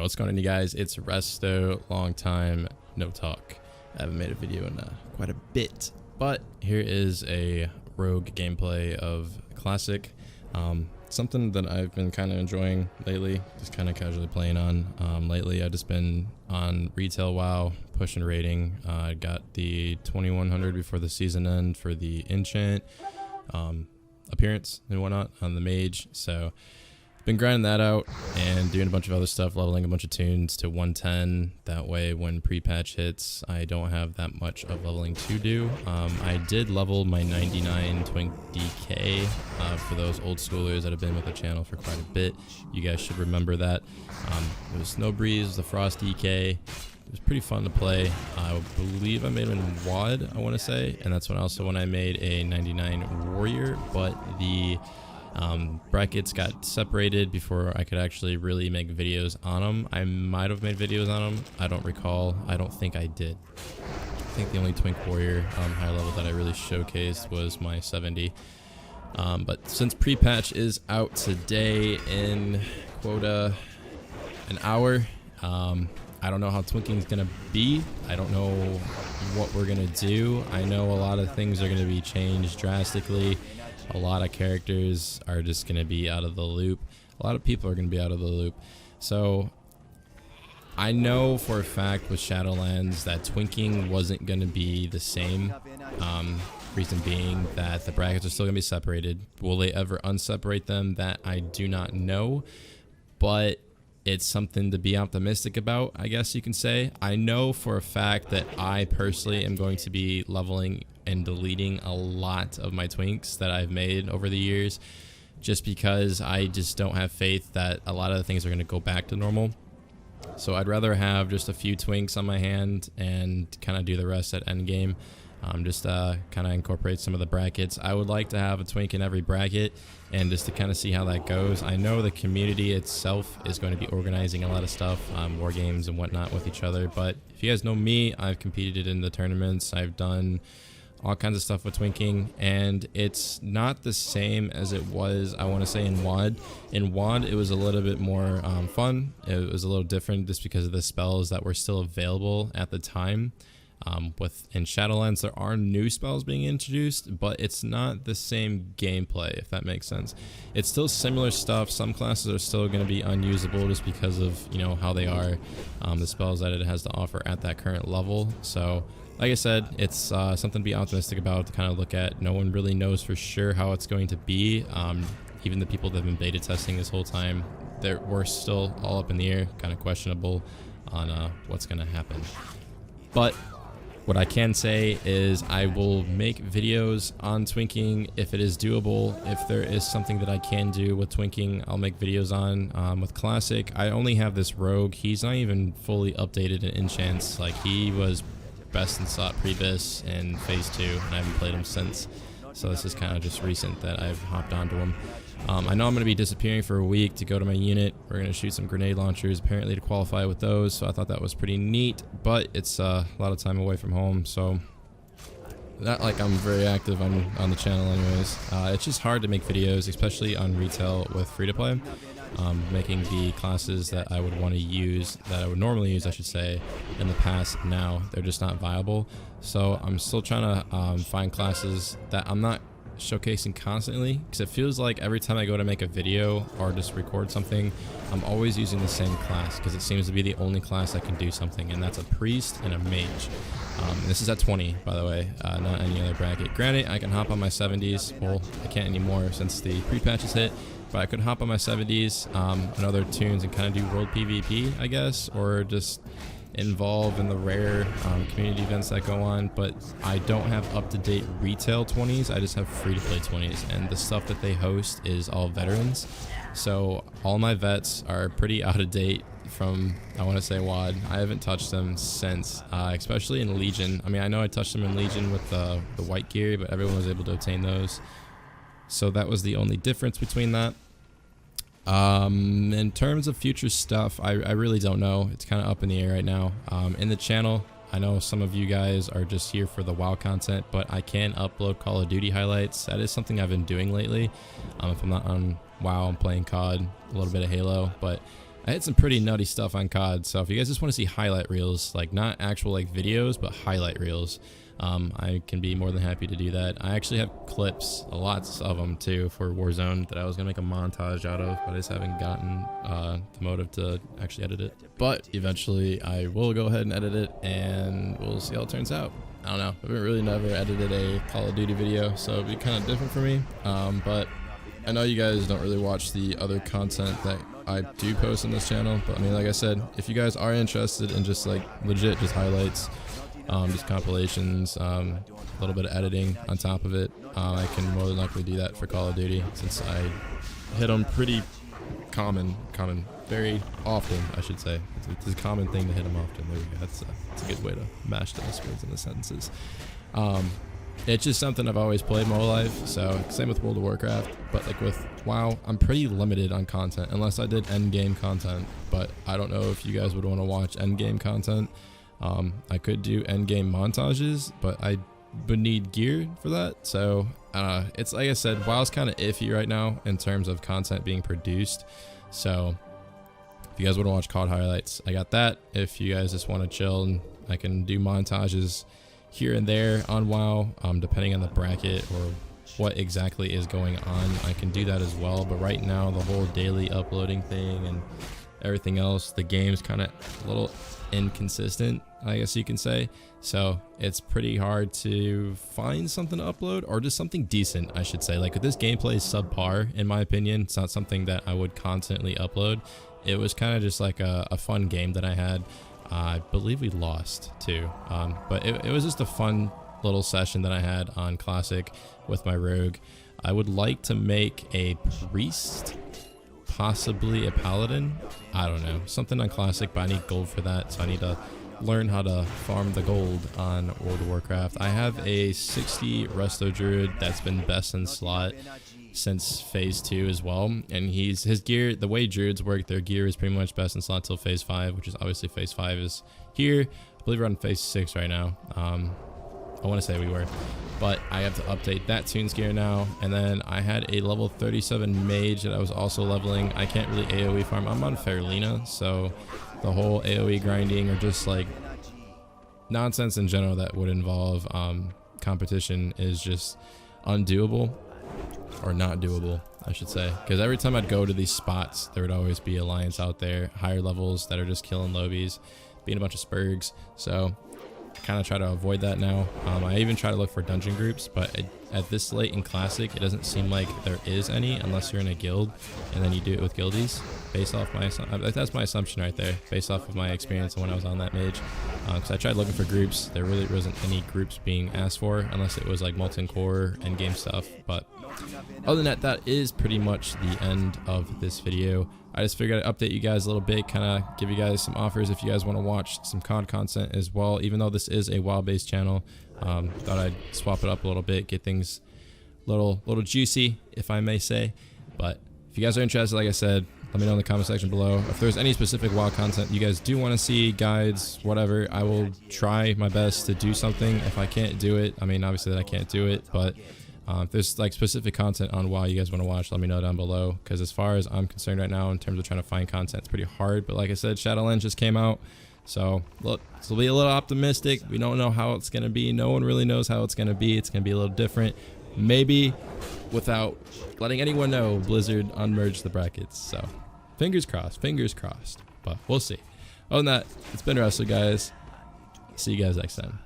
What's going on, you guys? It's Resto. Long time no talk. I haven't made a video in quite a bit, but here is a rogue gameplay of classic. Something that I've been kind of enjoying lately, just kind of casually playing on. Lately, I've just been on retail WoW, pushing rating. I got the 2100 before the season end for the enchant appearance and whatnot on the mage. So been grinding that out and doing a bunch of other stuff, leveling a bunch of tunes to 110. That way when pre-patch hits, I don't have that much of leveling to do. I did level my 99 Twink DK for those old schoolers that have been with the channel for quite a bit. You guys should remember that. It was Snow Breeze, the Frost DK. It was pretty fun to play. I believe I made him in WoD, I want to say, and that's when I made a 99 Warrior, but the brackets got separated before I could actually really make videos on them. I might have made videos on them. I don't recall. I don't think I did. I think the only Twink Warrior high level that I really showcased was my 70. But since pre-patch is out today in quota an hour, I don't know how twinking is going to be. I don't know what we're going to do. I know a lot of things are going to be changed drastically. A lot of characters are just going to be out of the loop. A lot of people are going to be out of the loop. So I know for a fact with Shadowlands that twinking wasn't going to be the same. Reason being that the brackets are still going to be separated. Will they ever unseparate them? That I do not know. But it's something to be optimistic about, I guess you can say. I know for a fact that I personally am going to be leveling and deleting a lot of my twinks that I've made over the years, just because I just don't have faith that a lot of the things are going to go back to normal. So I'd rather have just a few twinks on my hand and kind of do the rest at endgame. Just kind of incorporate some of the brackets. I would like to have a twink in every bracket, and just to kind of see how that goes. I know the community itself is going to be organizing a lot of stuff, war games and whatnot with each other, but if you guys know me, I've competed in the tournaments. I've done all kinds of stuff with twinking, and it's not the same as it was, I want to say, in WoD. In WoD, it was a little bit more fun. It was a little different just because of the spells that were still available at the time. In Shadowlands, there are new spells being introduced, but it's not the same gameplay, if that makes sense. It's still similar stuff. Some classes are still going to be unusable just because of, you know, how they are, the spells that it has to offer at that current level. So like I said, it's something to be optimistic about, to kind of look at. No one really knows for sure how it's going to be. Even the people that have been beta testing this whole time, we're still all up in the air, kind of questionable on what's going to happen. But what I can say is I will make videos on twinking if it is doable. If there is something that I can do with twinking, I'll make videos on. With classic, I only have this rogue. He's not even fully updated in enchants. Like, he was best in slot pre-bis in phase 2, and I haven't played him since. So this is kind of just recent that I've hopped onto him. I know I'm going to be disappearing for a week to go to my unit. We're going to shoot some grenade launchers apparently to qualify with those, so I thought that was pretty neat, but it's a lot of time away from home, so not like I'm very active on the channel anyways. It's just hard to make videos, especially on retail with free-to-play. Making the classes that I would want to use, that I would normally use, I should say, in the past, now they're just not viable. So I'm still trying to find classes that I'm not showcasing constantly, because it feels like every time I go to make a video or just record something, I'm always using the same class, because it seems to be the only class that can do something, and that's a priest and a mage. This is at 20, by the way, not any other bracket. Granted, I can hop on my 70s. Well, I can't anymore since the pre-patch is hit, but I could hop on my 70s and other tunes and kind of do world PvP, I guess, or just involve in the rare community events that go on. But I don't have up-to-date retail 20s. I just have free-to-play 20s, and the stuff that they host is all veterans. So all my vets are pretty out of date from, I want to say, WoD. I haven't touched them since, especially in Legion. I mean, I know I touched them in Legion with the white gear, but everyone was able to obtain those. So that was the only difference between that. In terms of future stuff, I really don't know. It's kind of up in the air right now. In the channel, I know some of you guys are just here for the WoW content, but I can upload Call of Duty highlights. That is something I've been doing lately. If I'm not on WoW, I'm playing COD, a little bit of Halo, but I hit some pretty nutty stuff on COD, so if you guys just want to see highlight reels, like not actual like videos, but highlight reels, I can be more than happy to do that. I actually have clips, lots of them too, for Warzone that I was going to make a montage out of, but I just haven't gotten the motive to actually edit it. But eventually I will go ahead and edit it, and we'll see how it turns out. I don't know. I've really never edited a Call of Duty video, so it'd be kind of different for me. But I know you guys don't really watch the other content that I do post on this channel, but I mean, like I said, if you guys are interested in just like legit just highlights, just compilations, a little bit of editing on top of it, I can more than likely do that for Call of Duty, since I hit them pretty very often, I should say. It's a common thing to hit them often. There we go. That's a good way to mash those words into sentences. It's just something I've always played my whole life, so same with World of Warcraft, but like with WoW, I'm pretty limited on content, unless I did endgame content, but I don't know if you guys would want to watch endgame content. I could do endgame montages, but I would need gear for that, so it's like I said, WoW's kind of iffy right now in terms of content being produced, so if you guys want to watch COD highlights, I got that. If you guys just want to chill, I can do montages here and there on WoW, depending on the bracket or what exactly is going on. I can do that as well, but right now the whole daily uploading thing and everything else, the game's kind of a little inconsistent, I guess you can say, so it's pretty hard to find something to upload, or just something decent, I should say. Like, this gameplay is subpar in my opinion. It's not something that I would constantly upload. It was kind of just like a fun game that I had. I believe we lost too, but it was just a fun little session that I had on Classic with my rogue. I would like to make a priest, possibly a paladin. I don't know, something on Classic, but I need gold for that, so I need to learn how to farm the gold on World of Warcraft. I have a 60 Resto druid that's been best in slot since phase 2 as well, and his gear, the way druids work, their gear is pretty much best in slot till phase 5, which is obviously phase 5 is here. I believe we're on phase 6 right now. I want to say we were, but I have to update that tune's gear now. And then I had a level 37 mage that I was also leveling. I can't really AoE farm. I'm on Fairlina, so the whole AoE grinding or just like nonsense in general that would involve competition is just undoable. Or not doable, I should say, because every time I'd go to these spots, there would always be alliance out there, higher levels that are just killing lobies, being a bunch of spurgs. So I kind of try to avoid that now. I even try to look for dungeon groups, but at this late in Classic, it doesn't seem like there is any unless you're in a guild, and then you do it with guildies. Based off my, that's my assumption right there, based off of my experience when I was on that mage. Because I tried looking for groups, there really wasn't any groups being asked for unless it was like molten core endgame stuff. But other than that, that is pretty much the end of this video. I just figured I'd update you guys a little bit, kind of give you guys some offers if you guys want to watch some COD content as well. Even though this is a WoW-based channel, thought I'd swap it up a little bit, get things a little juicy, if I may say. But if you guys are interested, like I said, let me know in the comment section below. If there's any specific WoW content you guys do want to see, guides, whatever, I will try my best to do something. If I can't do it, I mean, obviously that I can't do it, but if there's like specific content on WoW you guys want to watch, let me know down below, because as far as I'm concerned right now in terms of trying to find content, it's pretty hard. But like I said, Shadowlands just came out, so look, this will be a little optimistic. We don't know how it's going to be. No one really knows how it's going to be. It's going to be a little different, maybe without letting anyone know Blizzard unmerged the brackets. So fingers crossed, but we'll see. Other than that, it's been Resto, guys. See you guys next time.